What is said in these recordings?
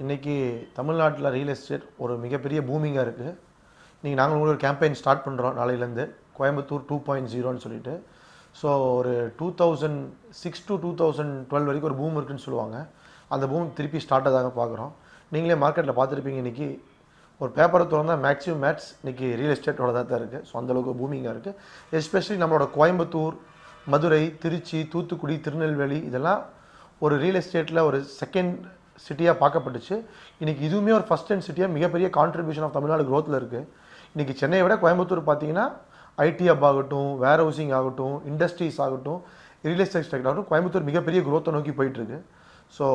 இன்றைக்கி தமிழ்நாட்டில் real estate ஒரு மிகப்பெரிய பூமிங்காக இருக்குது. இன்றைக்கி நாங்கள் உங்களுக்கு ஒரு கேம்பெயின் ஸ்டார்ட் பண்ணுறோம் நாளையிலேருந்து, கோயம்புத்தூர் 2.0ன்னு சொல்லிட்டு. ஸோ ஒரு 2006 to 2012 வரைக்கும் ஒரு பூம் இருக்குதுன்னு சொல்லுவாங்க. அந்த பூம் திருப்பி ஸ்டார்ட் ஆதாக பார்க்குறோம். நீங்களே மார்க்கெட்டில் பார்த்துருப்பீங்க, இன்றைக்கி ஒரு பேப்பரை திறந்தா மேக்ஸிமம் மேட்ச் இன்றைக்கி ரியல் எஸ்டேட்டோட தான் இருக்குது. ஸோ அந்தளவுக்கு பூமிங்காக இருக்குது. எஸ்பெஷலி நம்மளோட கோயம்புத்தூர், மதுரை, திருச்சி, தூத்துக்குடி, திருநெல்வேலி இதெல்லாம் ஒரு ரியல் எஸ்டேட்டில் ஒரு செகண்ட் சிட்டியாக பார்க்கப்பட்டுச்சு. இன்றைக்கி இதுவுமே ஒரு ஃபஸ்ட் அண்ட் சிட்டியாக மிகப்பெரிய கான்ட்ரிபியூஷன் ஆஃப் தமிழ்நாடு க்ரோத்தில் இருக்குது. இன்றைக்கி சென்னையை விட கோயம்புத்தூர் பார்த்தீங்கன்னா ஐடி ஹப் ஆகட்டும், வேர் ஹவுசிங் ஆகட்டும், இண்டஸ்ட்ரீஸ் ஆகட்டும், ரியல் எஸ்டேட் செக்டர் ஆகட்டும், கோயம்புத்தூர் மிகப்பெரிய க்ரோத்தை நோக்கி போயிட்டுருக்கு. ஸோ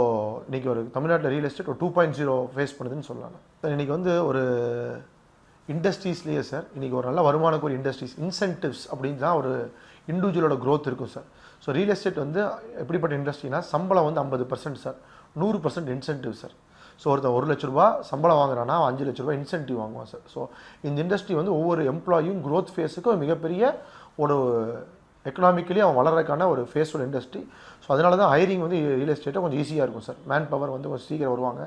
இன்றைக்கி ஒரு தமிழ்நாட்டில் ரியல் எஸ்டேட் ஒரு 2.0 ஃபேஸ் பண்ணுதுன்னு சொல்லலாம். இன்றைக்கி வந்து ஒரு இண்டஸ்ட்ரீஸ்லேயே சார் இன்றைக்கி ஒரு நல்ல வருமானக்கு ஒரு இண்டஸ்ட்ரீஸ் இன்சென்டிவ்ஸ் அப்படின்னு தான் ஒரு இண்டிவிஜுவலோட க்ரோத் இருக்கும் சார். ஸோ ரியல் எஸ்டேட் வந்து எப்படிப்பட்ட இண்டஸ்ட்ரினா, சம்பளம் வந்து 50% சார், 100% இன்சென்டிவ் சார். ஸோ ஒருத்தர் 1 லட்ச ரூபா சம்பளம் வாங்குறான்னா 5 லட்ச ரூபா இன்சென்டிவ் வாங்குவான் சார். ஸோ இந்த இண்டஸ்ட்ரி வந்து ஒவ்வொரு எம்ப்ளாயும் க்ரோத் ஃபேஸுக்கு ஒரு மிகப்பெரிய ஒரு எக்கனாமிக்கலி அவன் வளர்றதுக்கான ஒரு ஃபேஸோட இண்டஸ்ட்ரி. ஸோ அதனால தான் ஹைரிங் வந்து ரியல் எஸ்டேட்டை கொஞ்சம் ஈஸியாக இருக்கும் சார். மேன் பவர் வந்து கொஞ்சம் சீக்கிரம் வருவாங்க,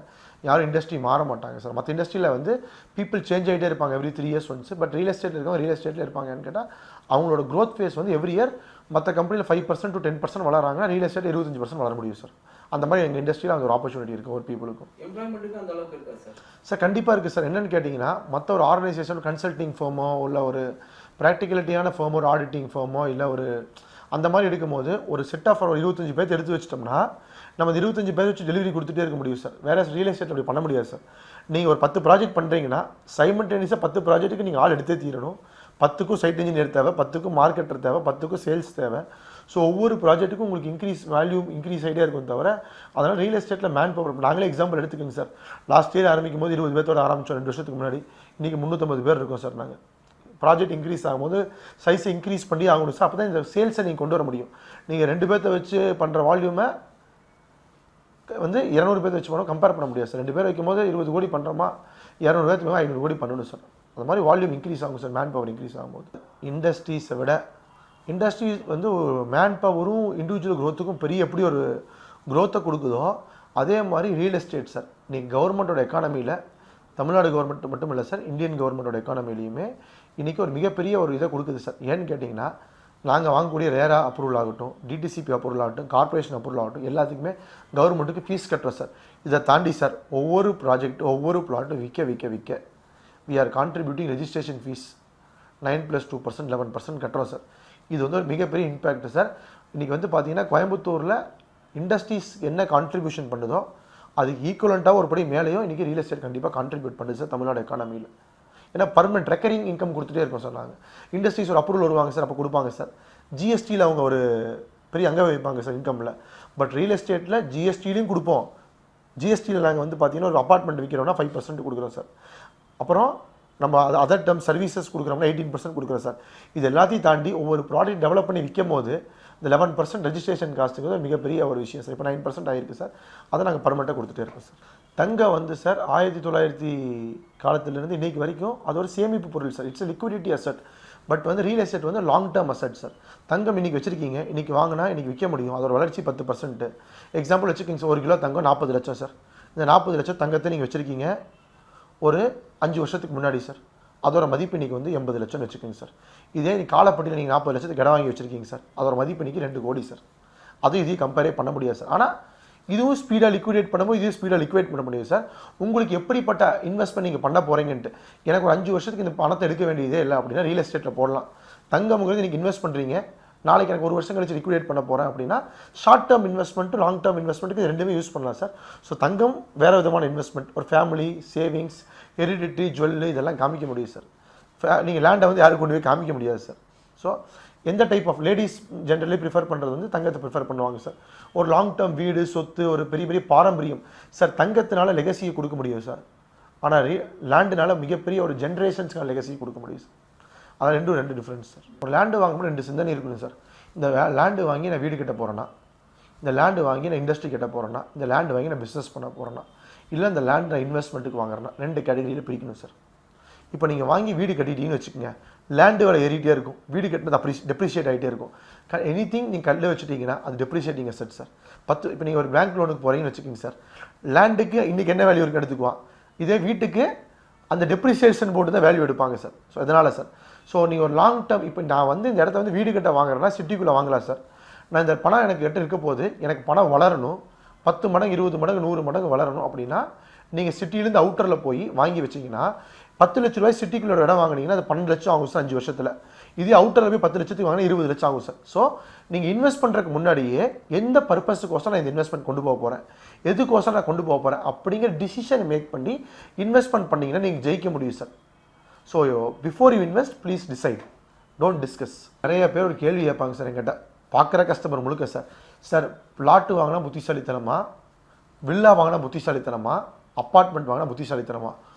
யாரும் இண்டஸ்ட்ரி மாற மாட்டாங்க சார். மற்ற இண்டஸ்ட்ரியில் வந்து பீப்புள் சேஞ்ச் ஆகிட்டே இருப்பாங்க every 3 years once. But real எஸ்டேட்டில் இருக்கவங்க ரியல் எஸ்டேட்டில் இருப்பாங்கன்னு கேட்டால் அவங்களோட க்ரோத் ஃபேஸ் வந்து எவ்ரி இயர் மற்ற கம்பெனியில் 5% to 10% வளராங்கன்னா ரியல் எஸ்டேட் 25% வளர முடியும் சார். அந்த மாதிரி எங்கள் இண்டஸ்ட்ரியில் அந்த ஒரு ஆப்பர்ச்சுனிட்டி இருக்குது ஒரு பீப்புளுக்கும். எம்ப்ளாய்மெண்ட்டுக்கு அந்த அளவுக்கு இருக்கா சார்? சார் கண்டிப்பாக இருக்குது சார். என்னென்னு கேட்டிங்கன்னா, மற்ற ஒரு ஆர்கனைசேஷன் கன்சல்டிங் ஃபேமோ இல்லை ஒரு ப்ராக்டிகலிட்டியான ஃபேமோ ஒரு ஆடிட்டிங் ஃபேமோ இல்லை ஒரு அந்த மாதிரி எடுக்கும்போது ஒரு செட் ஆஃப் ஒரு 25 பேர் எடுத்து வச்சிட்டோம்னா நம்ம 25 பேர் வச்சு டெலிவரி கொடுத்துட்டே இருக்க முடியும் சார். வேறு ரியல் எஸ்டேட் அப்படி பண்ண முடியாது சார். நீங்கள் ஒரு 10 ப்ராஜெக்ட் பண்ணுறீங்கன்னா சைமல்டேனியஸாக 10 ப்ராஜெக்ட்டுக்கு நீங்கள் ஆள் எடுத்தே தீரணும். 10க்கும் சைட் இன்ஜினியர் தேவை, 10க்கும் மார்க்கெட்டர் தேவை, 10க்கும் சேல்ஸ் தேவை. ஸோ ஒவ்வொரு ப்ராஜெக்ட்டுக்கும் உங்களுக்கு வேல்யூ இன்க்ரீஸ் ஆகிட்டே இருக்கும் தவிர அதனால் ரியல் எஸ்டேட்டில் மேன் பவர் நாங்களே எக்ஸாம்பிள் எடுத்துக்கோங்க சார். லாஸ்ட் இயர் ஆரம்பிக்கும் போது 20 பேர்த்தோட ஆரம்பித்தோம் 2 வருஷத்துக்கு முன்னாடி. இன்றைக்கி 350 பேர் இருக்கோம் சார். நாங்கள் ப்ராஜெக்ட் இன்க்ரீஸ் ஆகும்போது சைஸை இன்க்ரீஸ் பண்ணி ஆகணும் சார். அப்போ தான் இந்த சேல்ஸை நீங்கள் கொண்டு வர முடியும். நீங்கள் 2 பேர்த்த வச்சு பண்ணுற வால்யூமை வந்து 200 பேர் வச்சு பண்ணோம் கம்பேர் பண்ண முடியாது சார். 2 பேர் வைக்கும் போது 20 கோடி பண்ணுறோமா, 200 பேர்த்துக்கு 500 கோடி பண்ணணும் சார். அந்த மாதிரி வால்யூம் இன்க்ரீஸ் ஆகும் சார், மேன் பவர் இன்க்ரீஸ் ஆகும்போது. இண்டஸ்ட்ரீஸை விட இண்டஸ்ட்ரீஸ் வந்து மேன் பவரும் இண்டிவிஜுவல் க்ரோத்துக்கும் பெரிய எப்படி ஒரு க்ரோத்தை கொடுக்குதோ அதே மாதிரி ரியல் எஸ்டேட் சார். நீங்கள் கவர்மெண்ட்டோட எக்கானமியில் தமிழ்நாடு கவர்மெண்ட் மட்டும் இல்லை சார், இந்தியன் கவர்மெண்ட்டோட எக்கானமிலையுமே இன்றைக்கி ஒரு மிகப்பெரிய ஒரு இதை கொடுக்குது சார். ஏன்னு கேட்டிங்கன்னா, நாங்கள் வாங்கக்கூடிய ரேரா அப்ரூவல் ஆகட்டும், டிடிசிபி அப்ரூவல் ஆகட்டும், கார்பரேஷன் அப்ரூவல் ஆகட்டும், எல்லாத்துக்குமே கவர்மெண்ட்டுக்கு ஃபீஸ் கட்டுறோம் சார். இதை தாண்டி சார் ஒவ்வொரு ப்ராஜெக்ட் ஒவ்வொரு ப்ளாட்டும் விற்க we are contributing registration fees 9+2% 11% கட்டுறோம் சார். இது வந்து ஒரு மிகப்பெரிய இம்பேக்ட் சார். இன்றைக்கி வந்து பார்த்திங்கன்னா கோயம்புத்தூரில் இண்டஸ்ட்ரீஸ் என்ன கான்ட்ரிபியூஷன் பண்ணுதோ அதுக்கு ஈக்குவலண்ட்டாக ஒரு படி மேலேயும் இன்றைக்கி ரியல் எஸ்டேட் கண்டிப்பாக கான்ட்ரிபியூட் பண்ணுது சார் தமிழ்நாடு எக்கானமியில். ஏன்னா பர்மனெண்ட் ரெக்கரிங் இன்கம் கொடுத்துட்டே இருக்கோம் சார். நாங்கள் இண்டஸ்ட்ரீஸ் ஒரு அப்ரூவல் வருவாங்க சார், அப்போ கொடுப்பாங்க சார். ஜிஎஸ்டியில் அவங்க ஒரு பெரிய அங்கே வைப்பாங்க சார் இன்கமில். பட் ரியல் எஸ்டேட்டில் ஜிஎஸ்டிலையும் கொடுப்போம். ஜிஎஸ்டியில் நாங்கள் வந்து பார்த்திங்கன்னா ஒரு அப்பார்ட்மெண்ட் விற்கிறோம்னா 5% கொடுக்குறோம் சார். அப்புறம் நம்ம அதர் டேர்ம் சர்வீசஸ் கொடுக்குறோம்னா 18% கொடுக்குறோம் சார். இது எல்லாத்தையும் தாண்டி ஒவ்வொரு ப்ராடக்ட் டெவலப் பண்ணி விற்கும் போது இந்த 11% ரெஜிஸ்ட்ரேஷன் காஸ்ட்டுக்கு மிகப்பெரிய ஒரு விஷயம் சார். இப்போ 9% ஆகிருக்கு சார். அதை நாங்கள் பர்மனெண்ட்டாக கொடுத்துட்டே இருக்கோம் சார். தங்கம் வந்து சார் 1900 காலத்திலேருந்து இன்றைக்கி வரைக்கும் அது ஒரு சேமிப்பு பொருள் sir. It's liquidity asset. But வந்து ரியல் எஸ்டேட் வந்து லாங் டேர்ம் அசட் சார். தங்கம் இன்றைக்கி வச்சுருக்கீங்க, இன்றைக்கி வாங்கினா இன்றைக்கி விற்க முடியும். அதோட வளர்ச்சி 10%. எக்ஸாம்பிள் வச்சுக்கிங்க சார், 1 கிலோ தங்கம் 40 லட்சம் சார். இந்த 40 லட்சம் தங்கத்தை நீங்கள் வச்சுருக்கீங்க ஒரு 5 வருஷத்துக்கு முன்னாடி சார். அதோட மதிப்பு இன்றைக்கி வந்து 80 லட்சம்னு வச்சுக்கோங்க சார். இதே நீ காலப்பட்டியில் நீங்கள் 40 லட்சத்துக்கு இடம் வாங்கி வச்சுருக்கீங்க சார். அதோட மதிப்பு இன்றைக்கி 2 கோடி சார். அதுவும் இதையும் கம்பேரே பண்ண முடியாது சார். ஆனால் இதுவும் ஸ்பீடாக லிக்விடேட் பண்ணும்போது இதுவும் ஸ்பீடாக லிக்விடேட் பண்ண முடியும் சார். உங்களுக்கு எப்படிப்பட்ட இன்வெஸ்ட்மெண்ட் நீங்கள் பண்ண போகிறீங்கன்ட்டு. எனக்கு ஒரு 5 வருஷத்துக்கு இந்த பணத்தை எடுக்க வேண்டியதே இல்லை அப்படின்னா ரியல் எஸ்டேட்டில் போடலாம். தங்கம்ங்கிறது நீங்கள் இன்வெஸ்ட் பண்ணுறீங்க, நாளைக்கு எனக்கு 1 வருஷம் கழிச்சு லிக்விடேட் பண்ண போகிறேன் அப்படின்னா short term investment long term இன்வெஸ்ட்மெண்ட்டுக்கு இது ரெண்டுமே யூஸ் பண்ணலாம் சார். ஸோ தங்கம் வேறு விதமான இன்வெஸ்ட்மெண்ட், ஒரு ஃபேமிலி சேவிங்ஸ், ஹெரிடிட்டி, ஜுவல்லு இதெல்லாம் காமிக்க முடியும் சார். நீங்கள் லேண்டை வந்து யாருக்கு கொண்டு போய் காமிக்க முடியாது சார். ஸோ எந்த type of ladies generally prefer பண்ணுறது வந்து தங்கத்தை ப்ரிஃபர் பண்ணுவாங்க சார். ஒரு லாங் டேர்ம் வீடு, சொத்து, ஒரு பெரிய பெரிய பாரம்பரியம் சார். தங்கத்தினால லெகசியை கொடுக்க முடியும் சார். ஆனால் லேண்டுனால மிகப்பெரிய ஒரு ஜென்ரேஷன்ஸ்க்கான லெகசியை கொடுக்க முடியும் சார். அதான் ரெண்டு டிஃப்ரென்ஸ் சார். ஒரு லேண்டு வாங்கும்போது 2 சிந்தனை இருக்கணும் சார். இந்த லேண்டு வாங்கி நான் வீடு கட்ட போகிறேன்னா, இந்த லேண்டு வாங்கி நான் இண்டஸ்ட்ரி கட்ட போகிறேன்னா, இந்த லேண்டு வாங்கி நான் பிஸ்னஸ் பண்ண போகிறேன்னா, இல்லை இந்த லேண்ட் நான் இன்வெஸ்ட்மெண்ட்டுக்கு வாங்குறேன்னா 2 கேட்டகரியில் பிரிக்கணும் சார். இப்போ நீங்கள் வாங்கி வீடு கட்டிட்டீங்கன்னு வச்சுக்கோங்க, லேண்டு விலை ஏறிட்டே இருக்கும், வீடு கட்டினது டெப்ரிஷியேட் ஆகிட்டே இருக்கும். எனிதிங் நீங்கள் கல்ல வச்சுட்டீங்கன்னா அது டெப்ரிஷியேட்டிங் அசெட் சார். இப்போ நீங்கள் ஒரு பேங்க் லோனுக்கு போகிறீங்கன்னு வச்சுக்கிங்க சார், லேண்டுக்கு இன்றைக்கி என்ன வேல்யூ இருக்குது எடுத்துக்குவான், இதே வீட்டுக்கு அந்த டெப்ரிசியேஷன் போட்டு தான் வேல்யூ எடுப்பாங்க சார். ஸோ அதனால் சார், ஸோ நீங்கள் ஒரு லாங் டேர்ம், இப்போ நான் வந்து இந்த இடத்த வந்து வீடு கட்ட வாங்குறேன்னா சிட்டிக்குள்ளே வாங்கலாம் சார். நான் இந்த பணம் எனக்கு கிட்ட இருக்க போது, எனக்கு பணம் வளரணும், 10 மடங்கு 20 மடங்கு 100 மடங்கு வளரணும் அப்படின்னா நீங்கள் சிட்டிலேருந்து அவுட்டரில் போய் வாங்கி வச்சிங்கன்னா 10 லட்ச ரூபாய் சிட்டிக்குள்ள ஒரு இடம் வாங்கினீங்கன்னா அது 12 லட்சம் ஆகும் சார் 5 வருஷத்தில். இதே அவுட்டரில் போய் 10 லட்சத்துக்கு வாங்கினா 20 லட்சம் ஆகும் சார். ஸோ நீங்கள் இன்வெஸ்ட் பண்ணுறதுக்கு முன்னாடியே எந்த பர்பஸுக்கோசம் நான் இந்த இன்வெஸ்ட்மெண்ட் கொண்டு போக போகிறேன், எதுக்கோசம் நான் கொண்டு போக போகிறேன் அப்படிங்கிற டிசிஷன் மேக் பண்ணி இன்வெஸ்ட்மெண்ட் பண்ணிங்கன்னா நீங்கள் ஜெயிக்க முடியும் sir. So before you invest please decide, don't discuss. நிறைய பேர் ஒரு கேள்வி கேட்பாங்க சார் என்கிட்ட, பார்க்குற கஸ்டமர் முழுக்க சார், சார் பிளாட்டு வாங்கினா புத்திசாலித்தனமா, வில்லா வாங்கினா புத்திசாலித்தனமா, அப்பார்ட்மெண்ட் வாங்கினா புத்திசாலித்தனமா?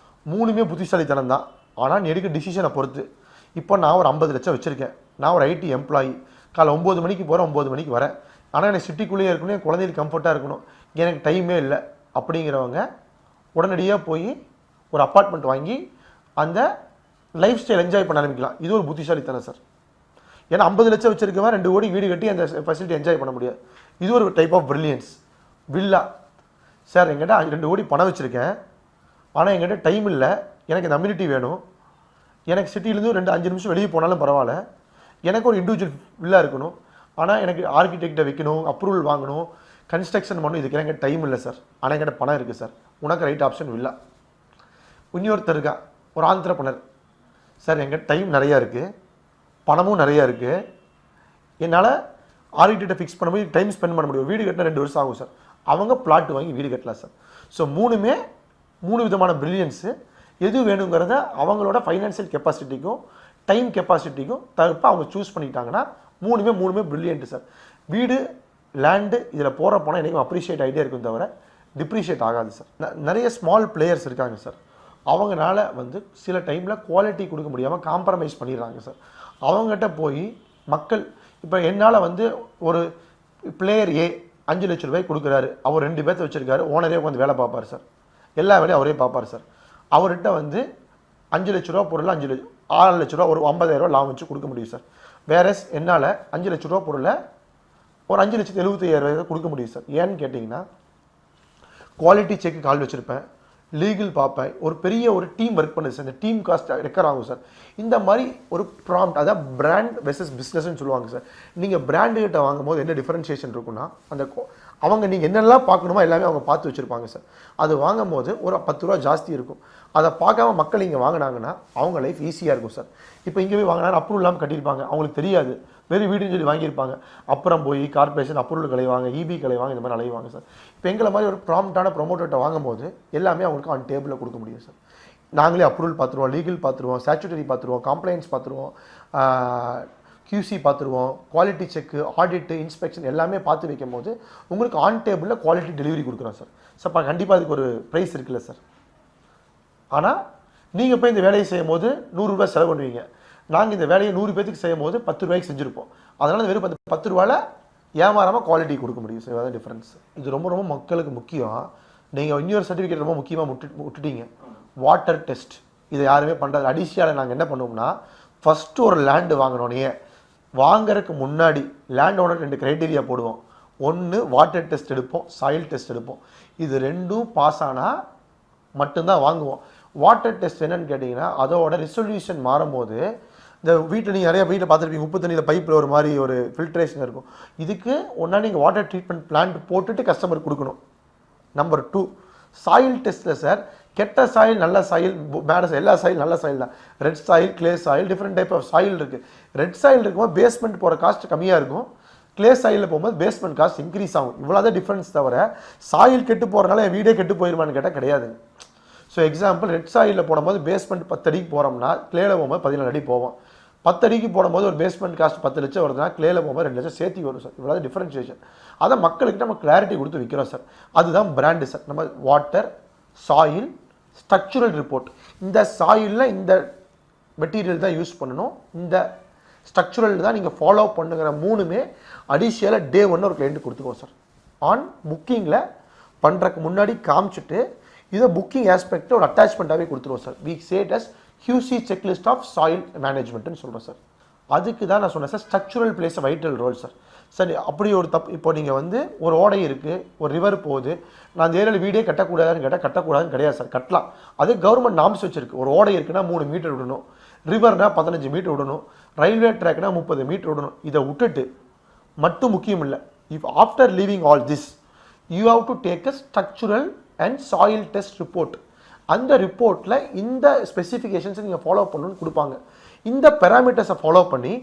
மூணுமே புத்திசாலித்தனம் தான், ஆனால் நீ எடுக்க டிசிஷனை பொறுத்து. இப்போ நான் ஒரு 50 லட்சம் வச்சுருக்கேன், நான் ஒரு ஐடி எம்ப்ளாயி, காலை 9 மணிக்கு போகிறேன் 9 மணிக்கு வரேன், ஆனால் எனக்கு சிட்டிக்குள்ளேயே இருக்கணும், என் குழந்தைகளுக்கு கம்ஃபர்ட்டாக இருக்கணும், எனக்கு டைமே இல்லை அப்படிங்கிறவங்க உடனடியாக போய் ஒரு அப்பார்ட்மெண்ட் வாங்கி அந்த லைஃப் ஸ்டைல் என்ஜாய் பண்ண ஆரம்பிக்கலாம். இது ஒரு புத்திசாலித்தனம் சார். ஏன்னா 50 லட்சம் வச்சுருக்கவன் 2 கோடி வீடு கட்டி அந்த ஃபெசிலிட்டி என்ஜாய் பண்ண முடியாது. இது ஒரு type of brilliance. Villa sir, என்கிட்ட 2 கோடி பணம் வச்சுருக்கேன், ஆனால் என்கிட்ட டைம் இல்லை, எனக்கு இந்த அம்யூனிட்டி வேணும், எனக்கு சிட்டிலேருந்து 2-5 நிமிஷம் வெளியே போனாலும் பரவாயில்ல, எனக்கு ஒரு இண்டிவிஜுவல் வில்லா இருக்கணும், ஆனால் எனக்கு ஆர்கிடெக்டை வைக்கணும், அப்ரூவல் வாங்கணும், கன்ஸ்ட்ரக்ஷன் பண்ணணும், இதுக்கு எனக்கு டைம் இல்லை சார், ஆனால் என்கிட்ட பணம் இருக்குது சார், உனக்கு ரைட் ஆப்ஷன் வில்லா. இன்னொருத்தர் இருக்கா, ஒரு ஆந்திரப்பனர், சார் என்கிட்ட டைம் நிறையா இருக்குது, பணமும் நிறையா இருக்குது, என்னால் ஆர்கிடெக்டை ஃபிக்ஸ் பண்ண முடியும், டைம் ஸ்பெண்ட் பண்ண முடியும், வீடு கட்டினா 2 வருஷம் ஆகும் சார். அவங்க பிளாட் வாங்கி வீடு கட்டலாம் சார். ஸோ 3 விதமான பிரில்லியன்ஸு. எது வேணுங்கிறத அவங்களோட ஃபைனான்சியல் கெப்பாசிட்டிக்கும் டைம் கெப்பாசிட்டிக்கும் தவிர்த்து அவங்க சூஸ் பண்ணிட்டாங்கன்னா 3 பிரில்லியன்ட்டு சார். வீடு, லேண்டு, இதில் போகிற பணம் என்றைக்கும் அப்ரிஷியேட் ஆகிட்டே இருக்கும் தவிர டிப்ரிஷியேட் ஆகாது சார். நிறைய ஸ்மால் பிளேயர்ஸ் இருக்காங்க சார், அவங்களால வந்து சில டைமில் குவாலிட்டி கொடுக்க முடியாமல் காம்ப்ரமைஸ் பண்ணிடுறாங்க சார். அவங்ககிட்ட போய் மக்கள், இப்போ என்னால் வந்து ஒரு பிளேயர் ஏ 5 லட்ச ரூபாய் கொடுக்குறாரு, அவர் 2 பேர்த்த வச்சுருக்காரு, ஓனரே உட்காந்து வேலை பார்ப்பார் சார், எல்லா வேலையும் அவரே பார்ப்பார் சார். அவர்கிட்ட வந்து 5 லட்ச ரூபா பொருள் 6 லட்ச ரூபா ஒரு 50,000 ரூபா லாபம் வச்சு கொடுக்க முடியும் சார். வேறஸ் என்னால் 5 லட்ச ரூபா பொருளை ஒரு 5,75,000 கொடுக்க முடியும் சார். ஏன்னு கேட்டிங்கன்னா குவாலிட்டி செக்கு கால் வச்சுருப்பேன், லீகல் பார்ப்பேன், ஒரு பெரிய ஒரு டீம் ஒர்க் பண்ணுது சார், இந்த டீம் காஸ்ட் ரெக்கர் ஆகும் சார். இந்த மாதிரி ஒரு ப்ராம்ப்ட், அதான் பிராண்ட் வெர்சஸ் பிஸ்னஸ்ன்னு சொல்லுவாங்க சார். நீங்கள் பிராண்டுகிட்ட வாங்கும் போது என்ன டிஃபரன்ஷியேஷன் இருக்குன்னா, அந்த அவங்க நீங்கள் என்னெல்லாம் பார்க்கணுமோ எல்லாமே அவங்க பார்த்து வச்சுருப்பாங்க சார். அது வாங்கும் போது ஒரு 10 ரூபா ஜாஸ்தி இருக்கும், அதை பார்க்காம மக்கள் இங்கே வாங்கினாங்கன்னா அவங்க லைஃப் ஈஸியாக இருக்கும் சார். இப்போ இங்கே போய் வாங்கினா அப்ரூவல் இல்லாமல் கட்டியிருப்பாங்க, அவங்களுக்கு தெரியாது, வெறும் வீடுன்னு சொல்லி வாங்கியிருப்பாங்க, அப்புறம் போய் கார்பரேஷன் அப்ரூவல் கலைவாங்க, இபி கலைவாங்க, இந்த மாதிரி அலைவாங்க சார். இப்போ எங்களை மாதிரி ஒரு ப்ராம்ப்டான ப்ரொமோட்டர்கிட்ட வாங்கும்போது எல்லாமே அவங்களுக்கு ஆன் டேபிளில் கொடுக்க முடியும் சார். நாங்களே அப்ரூவல் பார்த்துருவோம், லீகல் பார்த்துருவோம், ஸ்டாச்சுட்டரி பார்த்துருவோம், கம்ப்ளைண்ட்ஸ் பார்த்துருவோம், QC பார்த்துருவோம், குவாலிட்டி செக்கு, ஆடிட்டு, இன்ஸ்பெக்ஷன் எல்லாமே பார்த்து வைக்கும் போது உங்களுக்கு ஆன் டேபிளில் குவாலிட்டி டெலிவரி கொடுக்குறோம் சார். சார் இப்போ கண்டிப்பாக அதுக்கு ஒரு ப்ரைஸ் இருக்குல்ல சார். ஆனால் நீங்கள் போய் இந்த வேலையை செய்யும் போது 100 ரூபாய் செலவு பண்ணுவீங்க, நாங்கள் இந்த வேலையை 100 பேருக்கு செய்யும் போது 10 ரூபாய்க்கு செஞ்சுருப்போம். அதனால் வெறும் 10 ரூபாயில் ஏமாறாமல் குவாலிட்டி கொடுக்க முடியும் சார். அதான் டிஃப்ரென்ஸ். இது ரொம்ப மக்களுக்கு முக்கியம். நீங்கள் இன்னொரு சர்டிஃபிகேட் ரொம்ப முக்கியமாக விட்டுட்டீங்க, வாட்டர் டெஸ்ட். இதை யாருமே பண்ணுறது. அடிஷியலாக நாங்கள் என்ன பண்ணுவோம்னா, ஃபஸ்ட்டு ஒரு லேண்டு வாங்கினோடனே வாங்கறதுக்கு முன்னாடி லேண்ட் ஓனர் 2 க்ரைட்டீரியா போடுவோம். ஒன்று வாட்டர் டெஸ்ட் எடுப்போம், சாயில் டெஸ்ட் எடுப்போம். இது 2ம் பாஸ் ஆனால் மட்டும்தான் வாங்குவோம். வாட்டர் டெஸ்ட் என்னன்னு கேட்டிங்கன்னா, அதோட ரிசொல்யூஷன் மாறும்போது, இந்த வீட்டில் நீங்கள் நிறைய வீட்டில் பார்த்துருப்பீங்க, உப்பு தண்ணியில் பைப்பில் ஒரு மாதிரி ஒரு ஃபில்ட்ரேஷன் இருக்கும். இதுக்கு ஒன்றா நீங்கள் வாட்டர் ட்ரீட்மெண்ட் பிளான்ட் போட்டுட்டு கஸ்டமர் கொடுக்கணும். நம்பர் 2 சாயில் டெஸ்ட்டில் சார், கெட்ட சாயில், நல்ல சாயில், பேட் சாயில், எல்லா சாயில் நல்ல சாயில் தான். Red soil, clay soil, different type of soil இருக்குது. ரெட் சாயில் இருக்கும்போது பேஸ்மெண்ட் போகிற காஸ்ட் கம்மியாக இருக்கும், கிளே சாயிலில் போகும்போது பேஸ்மெண்ட் காஸ்ட் இன்க்ரீஸ் ஆகும். இவ்வளோதான் டிஃப்ரென்ஸ் தவிர சாயில் கெட்டு போகிறனால என் வீடே கெட்டு போயிருமான்னு கேட்டால் கிடையாதுங்க. ஸோ எக்ஸாம்பிள், ரெட் சாயிலில் போடும்போது பேஸ்மெண்ட் 10 அடிக்கு போகிறோம்னா கிளேல போகும்போது 14 அடி போவோம். 10 அடிக்கு போடும்போது ஒரு பேஸ்மெண்ட் காஸ்ட் 10 லட்சம் வருதுன்னா கிளேல போகும்போது 2 லட்சம் சேர்த்து வரும் சார். இவ்வளோ டிஃபரன்ஷியேஷன். அதை மக்களுக்கு நம்ம கிளாரிட்டி கொடுத்து விற்கிறோம் சார். அதுதான் பிராண்டு சார். நம்ம வாட்டர், சாயில், ஸ்ட்ரக்சுரல் ரிப்போர்ட், இந்த சாயிலில் இந்த மெட்டீரியல் தான் யூஸ் பண்ணணும், இந்த ஸ்ட்ரக்சுரல் தான் நீங்கள் ஃபாலோ பண்ணுங்கிற 3மே அடிஷியலாக டே 1 ஒரு கிளைண்ட் கொடுத்துருவோம் சார். ஆன் புக்கிங்கில் பண்ணுறதுக்கு முன்னாடி காமிச்சிட்டு இதை புக்கிங் ஆஸ்பெக்ட் ஒரு அட்டாச்மெண்ட்டாகவே கொடுத்துருவோம் sir. We say it as huge checklist of soil மேனேஜ்மெண்ட்னு சொல்கிறோம் சார். அதுக்கு தான் நான் சொன்னேன் sir, structural plays vital role sir. சரி, அப்படி ஒரு தப்பு. இப்போ நீங்கள் வந்து ஒரு ஓடை இருக்குது, ஒரு ரிவர் போகுது, நான் அந்த ஏரியாவில் வீடே கட்டக்கூடாதுன்னு கேட்டால் கட்டக்கூடாதுன்னு கிடையாது சார், கட்டலாம். அது கவர்மெண்ட் நாம்ஸ் வச்சிருக்கு. ஒரு ஓடை இருக்குன்னா 3 மீட்டர் விடணும், ரிவர்னா 15 மீட்டர் விடணும், ரயில்வே ட்ராக்னா 30 மீட்டர் விடணும். இதை விட்டுட்டு மட்டும் முக்கியம் இல்லை. If after leaving all this you have to take a structural and soil test report. அந்த ரிப்போர்ட்டில் இந்த ஸ்பெசிஃபிகேஷன்ஸை நீங்கள் ஃபாலோ பண்ணணும்னு கொடுப்பாங்க. இந்த பேராமீட்டர்ஸை ஃபாலோ பண்ணி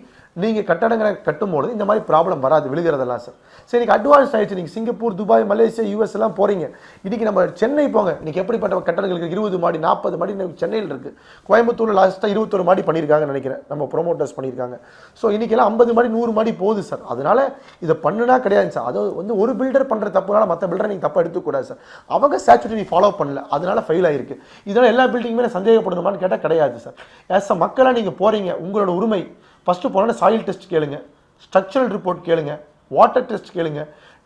நீங்கள் கட்டடங்களை கட்டும்போது இந்த மாதிரி ப்ராப்ளம் வராது, விழுகிறதெல்லாம் சார். சரி, நீங்கள் அட்வான்ஸ் ஆகிடுச்சு. நீங்கள் சிங்கப்பூர், துபாய், மலேசியா, யூஎஸ் எல்லாம் போகிறீங்க. இன்றைக்கி நம்ம சென்னை போங்க, இன்றைக்கி எப்படிப்பட்ட கட்டடங்களுக்கு 20 மாடி 40 மாடி சென்னையில் இருக்குது. கோயம்புத்தூரில் லாஸ்ட்டாக 21 மாடி பண்ணியிருக்காங்கன்னு நினைக்கிறேன், நம்ம ப்ரொமோட்டர்ஸ் பண்ணியிருக்காங்க. ஸோ இன்றைக்கெல்லாம் 50 மாடி 100 மாடி போகுது சார். அதனால் இதை பண்ணுனா கிடையாது சார். அது வந்து ஒரு பில்டர் பண்ணுற தப்புனால மற்ற பில்டரை நீங்கள் தப்பாக எடுத்துக்கூடாது சார். அவங்க ஸ்டாச்சுட்டரி ஃபாலோ பண்ணல, அதனால் ஃபெயில் ஆகிருக்கு. இதனால் எல்லா பில்டிங்குமே சந்தேகப்படணுமான்னு கேட்டால் கிடையாது சார். ஆஸ் அ மக்களாக நீங்கள் போகிறீங்க, உங்களோட உரிமை. ஃபஸ்ட்டு போனால் சாயில் டெஸ்ட் கேளுங்க, ஸ்ட்ரக்சரல் ரிப்போர்ட் கேளுங்க, வாட்டர் டெஸ்ட் கேளுங்க,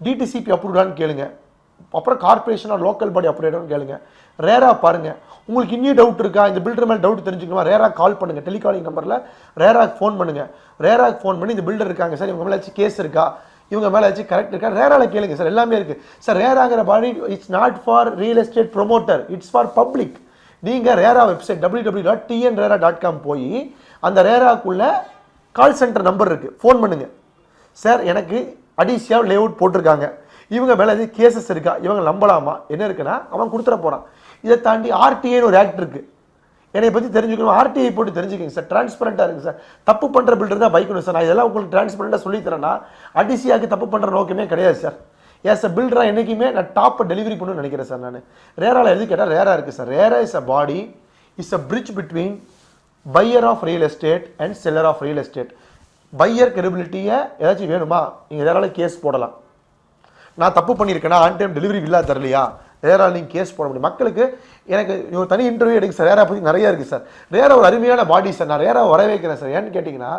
டிடிசிபி அப்ரூவ்டான்னு கேளுங்க, அப்புறம் கார்பரேஷனாக லோக்கல் பாடி அப்ரூவ்டான்னு கேளுங்க. ரேரா பாருங்கள். உங்களுக்கு இன்னும் டவுட் இருக்கா, இந்த பில்டர் மேலே டவுட் தெரிஞ்சுக்கணுமா, ரேரா கால் பண்ணுங்கள். டெலிகாலிங் நம்பரில் ரேராக்கு ஃபோன் பண்ணுங்கள். ரேராக்கு ஃபோன் பண்ணி இந்த பில்டர் இருக்காங்க சார், இவங்க மேலே ஏதாச்சும் கேஸ் இருக்கா, இவங்க மேலே ஏதாச்சும் கரெக்ட் இருக்கா, ரேராவில் கேளுங்க சார். எல்லாமே இருக்குது சார். ரேராங்கிற body it's not for real estate promoter, it's for public. நீங்கள் ரேரா வெப்சைட் www.tnrera.com போய் அந்த ரேராக்குள்ள கால் சென்டர் நம்பர் இருக்குது, ஃபோன் பண்ணுங்கள். சார், எனக்கு அடிஷியாக லே அவுட் போட்டிருக்காங்க, இவங்க மேலே எதுவும் கேசஸ் இருக்கா, இவங்க நம்பலாமா, என்ன இருக்குன்னா அவன் கொடுத்துட போகிறான். இதை தாண்டி ஆர்டிஐன்னு ஒரு ஆக்ட் இருக்குது, என்னை பற்றி தெரிஞ்சுக்கணும், ஆர்டிஐ போட்டு தெரிஞ்சுக்கங்க சார். டிரான்ஸ்பரண்ட்டாக இருக்குது சார். தப்பு பண்ணுற பில்டர் தான் பைக்கணும் சார். நான் இதெல்லாம் உங்களுக்கு டிரான்ஸ்பரண்ட்டாக சொல்லித்தரேன்னா அடிஷியாவுக்கு தப்பு பண்ணுற நோக்கமே கிடையாது சார். ஏஸ் அ பில்டராக என்றைக்குமே நான் டாப்பை டெலிவரி பண்ணணும்னு நினைக்கிறேன் சார். நான் ரேராவில் எது கேட்டால் ரேரா இருக்குது sir. RERA is a body, is a bridge between buyer of real estate and seller of real estate. Buyer கிரெடிபிலிட்டியை ஏதாச்சும் வேணுமா, நீங்கள் ரேராவில் கேஸ் போடலாம். நான் தப்பு பண்ணியிருக்கேன்னா, ஆன் டைம் டெலிவரி வில்லா தரலையா, ரேராவில் நீங்கள் கேஸ் போட முடியும். மக்களுக்கு எனக்கு ஒரு தனி இன்டர்வியூ எடுக்கு சார். ரேரா பற்றி நிறையா இருக்குது சார். ரேரா ஒரு அருமையான பாடி சார். நான் ரேரா வர வைக்கிறேன் சார். ஏன்னு கேட்டிங்கன்னா,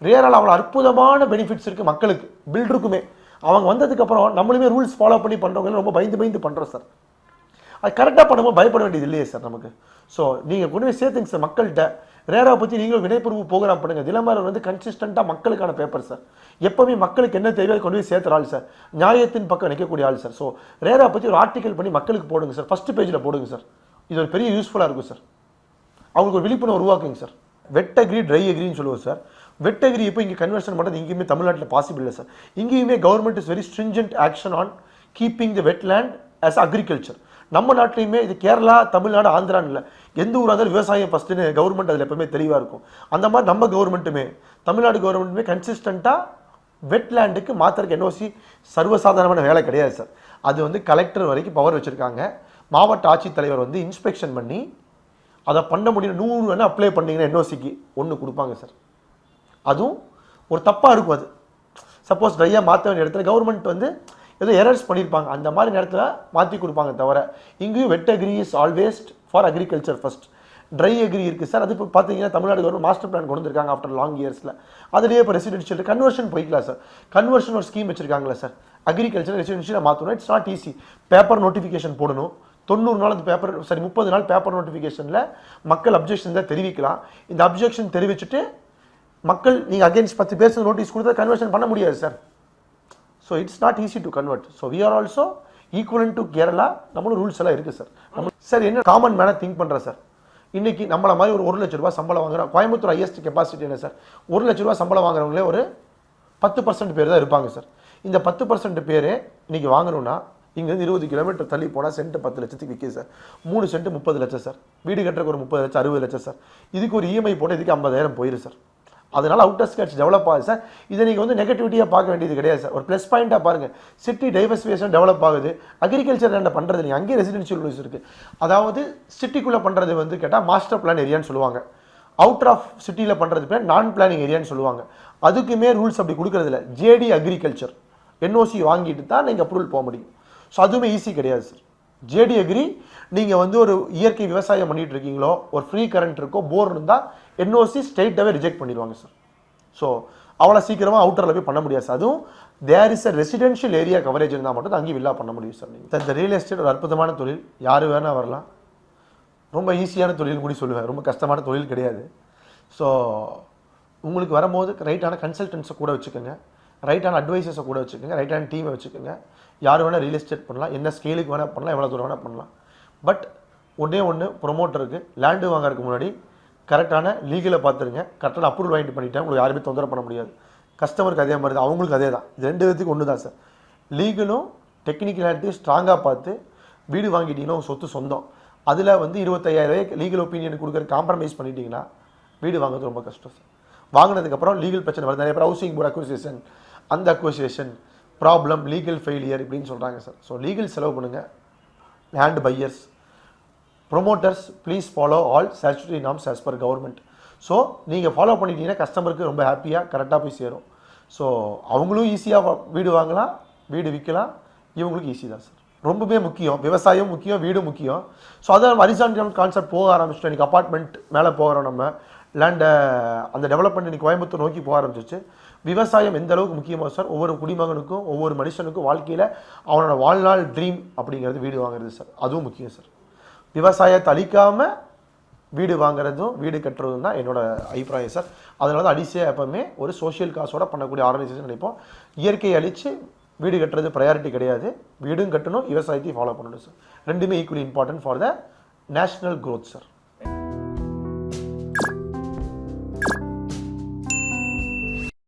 ரேராவில் அவ்வளோ அற்புதமான பெனிஃபிட்ஸ் இருக்குது மக்களுக்கு, பில்டருக்குமே. அவங்க வந்ததுக்கப்புறம் நம்மளுமே ரூல்ஸ் ஃபாலோ பண்ணி பண்ணுறவங்க ரொம்ப பயந்து பண்ணுறோம் சார். அது கரெக்டாக பண்ணும்போது பயப்பட வேண்டியது இல்லையே சார் நமக்கு. ஸோ நீங்கள் கொண்டு போய் சேர்த்துங்க சார் மக்கள்கிட்ட. ரேரா பற்றி நீங்களும் வினைப்பூர்வு ப்ரோக்ராம் பண்ணுங்க. தினமலர் வந்து கன்சிஸ்டண்ட்டாக மக்களுக்கான பேப்பர் சார். எப்போவுமே மக்களுக்கு என்ன தேவையோ கொண்டு போய் சேர்த்துற ஆள் சார். நியாயத்தின் பக்கம் நிற்கக்கூடிய ஆள் சார். ஸோ ரேரா பற்றி ஒரு ஆர்டிக்கல் பண்ணி மக்களுக்கு போடுங்க சார். ஃபஸ்ட்டு பேஜில் போடுங்க சார். இது ஒரு பெரிய யூஸ்ஃபுல்லாக இருக்கும் சார். அவங்களுக்கு ஒரு விழிப்புணர்வு உருவாக்குங்க சார். வெட் அக்ரி, ட்ரை அக்ரின்னு சொல்லுவோம் சார். வெட் அக்ரி இப்போ இங்கே கன்வர்ஷன் பண்ணுறது எங்கேயுமே தமிழ்நாட்டில் பாசிபிள் இல்லை சார். இங்கேயுமே government is very stringent action on keeping the wetland as agriculture. நம்ம நாட்டிலையுமே இது கேரளா, தமிழ்நாடு, ஆந்திரான்னு இல்லை, எந்த ஊராக இருந்தாலும் விவசாயம் ஃபஸ்ட்டுன்னு கவர்மெண்ட் அதில் எப்பவுமே தெளிவாக இருக்கும். அந்த மாதிரி நம்ம கவர்மெண்ட்டுமே, தமிழ்நாடு கவர்மெண்ட்டுமே கன்சிஸ்டண்ட்டாக வெட்லேண்டுக்கு மாத்திரக்கு என்ஓசி சர்வசாதாரணமான வேலை கிடையாது சார். அது வந்து கலெக்டர் வரைக்கும் பவர் வச்சுருக்காங்க. மாவட்ட ஆட்சித்தலைவர் வந்து இன்ஸ்பெக்ஷன் பண்ணி அதை பண்ண முடியும். 100 வேணால் அப்ளை பண்ணிங்கன்னா என்ஓசிக்கு 1 கொடுப்பாங்க சார். அதுவும் ஒரு தப்பாக இருக்கும். அது சப்போஸ் ட்ரையாக மாற்ற வேண்டிய இடத்துல கவர்மெண்ட் வந்து ஏதோ எரர்ஸ் பண்ணியிருப்பாங்க, அந்த மாதிரி நேரத்தில் மாற்றி கொடுப்பாங்க. தவிர இங்கேயும் wet agri is always for agriculture first. Dry agri இருக்குது சார். அது இப்போ பார்த்தீங்கன்னா தமிழ்நாடு கவர்மெண்ட் மாஸ்டர் பிளான் கொண்டு வந்திருக்காங்க ஆஃப்டர் லாங் இயர்ஸில். அதுலேயே இப்போ ரெசிடென்ஷியல் கன்வர்ஷன் போய்க்கலாம் சார். கன்வர்ஷன் ஒரு ஸ்கீம் வச்சிருக்காங்களா சார். அக்ரிகல்ச்சர் ரெசிடென்ஷியலாக மாற்றணும். It's not easy. Paper notification போடணும். 90 நாள் அந்த பேப்பர் 30 நாள் பேப்பர் நோட்டிஃபிகேஷனில் மக்கள் அப்ஜெக்ஷன் தான் தெரிவிக்கலாம். இந்த அப்ஜெக்ஷன் தெரிவிச்சுட்டு மக்கள் நீங்கள் அகேன்ஸ்ட் 10 பேர் நோட்டீஸ் கொடுத்தா கன்வர்ஷன் பண்ண முடியாது sir. So it's not easy to convert. So we are also equivalent to Kerala. நம்மளும் ரூல்ஸ் எல்லாம் இருக்குது சார். நம்ம சார் என்ன காமன் மேனாக திங்க் பண்ணுறேன் சார். இன்றைக்கி நம்மளை மாதிரி ஒரு 1 லட்ச ரூபா சம்பளம் வாங்குறோம். கோயம்புத்தூர் ஹையஸ்ட் கெப்பாசிட்டி என்ன சார், 1 லட்ச ரூபா சம்பளம் வாங்குறவங்களே ஒரு 10% பேர் தான் இருப்பாங்க சார். இந்த 10% பேர் இன்றைக்கி வாங்கணும்னா இங்கேருந்து 20 கிலோமீட்டர் தள்ளி போனால் சென்ட் 10 லட்சத்துக்கு விற்கிது சார். 3 சென்ட் 30 லட்சம் சார். வீடு கட்டுறதுக்கு ஒரு 30 லட்சம் 60 லட்சம் சார். இதுக்கு ஒரு இஎம்ஐ போட்டு இதுக்கு 50,000 போயிடும் சார். அதனால் அவுட்டர் ஸ்கேட்ஸ் டெவலப் ஆகுது சார். இதை நீங்கள் வந்து நெகட்டிவிட்டியாக பார்க்க வேண்டியது கிடையாது சார். ஒரு ப்ளஸ் பாயிண்ட்டாக பாருங்கள். சிட்டி டைவர்சிஃபிகேஷன் டெவலப் ஆகுது. அக்ரிகல்ச்சர் என்ன பண்ணுறது, நீங்கள் அங்கேயே ரெசிடென்ஷியல் யூஸ் இருக்குது. அதாவது சிட்டிக்குள்ளே பண்ணுறது வந்து கேட்டால் மாஸ்டர் பிளான் ஏரியான்னு சொல்லுவாங்க. அவுட்டர் ஆஃப் சிட்டியில் பண்ணுறது பேர் நான் பிளானிங் ஏரியான்னு சொல்லுவாங்க. அதுக்குமே ரூல்ஸ் அப்படி கொடுக்குறது இல்லை. ஜேடி அக்ரிகல்ச்சர் என்ஓசி வாங்கிட்டு தான் நீங்கள் அப்ரூவல் போக முடியும். ஸோ அதுவுமே ஈஸி கிடையாது சார். ஜேடி அக்ரி நீங்கள் வந்து ஒரு இயற்கை விவசாயம் பண்ணிகிட்டு இருக்கீங்களோ, ஒரு ஃப்ரீ கரண்ட் இருக்கோ, போர் இருந்தால் என்ஓசி ஸ்ட்ரெயிட்டாகவே ரிஜெக்ட் பண்ணிடுவாங்க சார். ஸோ அவ்வளோ சீக்கிரமாக அவுட்டரில் போய் பண்ண முடியாது சார். அதுவும் there is a residential area coverage இருந்தால் மட்டும் அங்கேயும் வில்லா பண்ண முடியும் சார். நீங்கள் சார் இந்த ரியல் எஸ்டேட் ஒரு அற்புதமான தொழில். யார் வேணால் வரலாம். ரொம்ப ஈஸியான தொழில் கூட சொல்லுவேன், ரொம்ப கஷ்டமான தொழில் கிடையாது. ஸோ உங்களுக்கு வரும்போது ரைட்டான கன்சல்டன்ஸை கூட வச்சுக்கோங்க, ரைட்டான அட்வைசர்ஸை கூட வச்சுக்கோங்க, ரைட்டான டீமை வச்சுக்கோங்க. யார் வேணால் ரியல் எஸ்டேட் பண்ணலாம், என்ன ஸ்கேலுக்கு வேணால் பண்ணலாம், எவ்வளோ தூரம் வேணால் பண்ணலாம். பட் ஒன்று ப்ரொமோட்டருக்கு லேண்டு வாங்கறதுக்கு முன்னாடி கரெக்டான லீகலை பார்த்துருங்க. கரெக்டான அப்ரூவல் வாங்கிட்டு பண்ணிட்டேன், உங்களுக்கு யாருமே தொந்தரவு பண்ண முடியாது. கஸ்டமருக்கு அதே மாதிரி தான், அவங்களுக்கு அதே தான். இது 2 விதத்துக்கு ஒன்று தான் சார். லீகலும் டெக்னிக்கலாலிட்டியும் ஸ்ட்ராங்காக பார்த்து வீடு வாங்கிட்டீங்கன்னா உங்கள் சொத்து சொந்தம். அதில் வந்து 25,000 லீகல் ஒப்பீனியன் கொடுக்குற காம்ப்ரமைஸ் பண்ணிட்டீங்கன்னா வீடு வாங்குறது ரொம்ப கஷ்டம் சார். வாங்கினதுக்கப்புறம் லீகல் பிரச்சனை வருது. நிறைய பேர் ஹவுசிங் போர்டு அக்விசிஷன், அந்த அக்விசிஷன் ப்ராப்ளம், லீகல் ஃபெயிலியர் இப்படின்னு சொல்கிறாங்க சார். ஸோ லீகல் செலவு பண்ணுங்கள். Land buyers, promoters, please follow all statutory norms as per government. So நீங்கள் ஃபாலோ பண்ணிட்டீங்கன்னா கஸ்டமருக்கு ரொம்ப ஹாப்பியாக கரெக்டாக போய் சேரும். ஸோ அவங்களும் ஈஸியாக வீடு வாங்கலாம், வீடு விற்கலாம், இவங்களுக்கு ஈஸி தான் சார். ரொம்பவே முக்கியம், விவசாயம் முக்கியம், வீடு முக்கியம். ஸோ அதான் ஹரிசான்டல் கான்செப்ட் போக ஆரம்பிச்சிட்டோம். இன்றைக்கி அப்பார்ட்மெண்ட் மேலே போகிறோம், நம்ம லேண்டை அந்த டெவலப்மெண்ட் இன்றைக்கி கோயம்புத்தூர் நோக்கி போக ஆரம்பிச்சிச்சு. விவசாயம் எந்த அளவுக்கு முக்கியமாக சார், ஒவ்வொரு குடிமகனுக்கும் ஒவ்வொரு மனுஷனுக்கும் வாழ்க்கையில் அவனோட வாழ்நாள் ட்ரீம் அப்படிங்கிறது வீடு வாங்குறது சார். அதுவும் முக்கியம் சார். விவசாயத்தை அழிக்காமல் வீடு வாங்குறதும் வீடு கட்டுறதும் தான் என்னோட அபிப்பிராயம் சார். அதனால தான் அடிசியாக எப்போவுமே ஒரு சோஷியல் காசோட பண்ணக்கூடிய ஆர்கனைசேஷன் நினைப்போம். இயற்கையை அழித்து வீடு கட்டுறது ப்ரையாரிட்டி கிடையாது. வீடும் கட்டணும், விவசாயத்தையும் ஃபாலோ பண்ணணும் சார். ரெண்டுமே equally important for the national growth sir.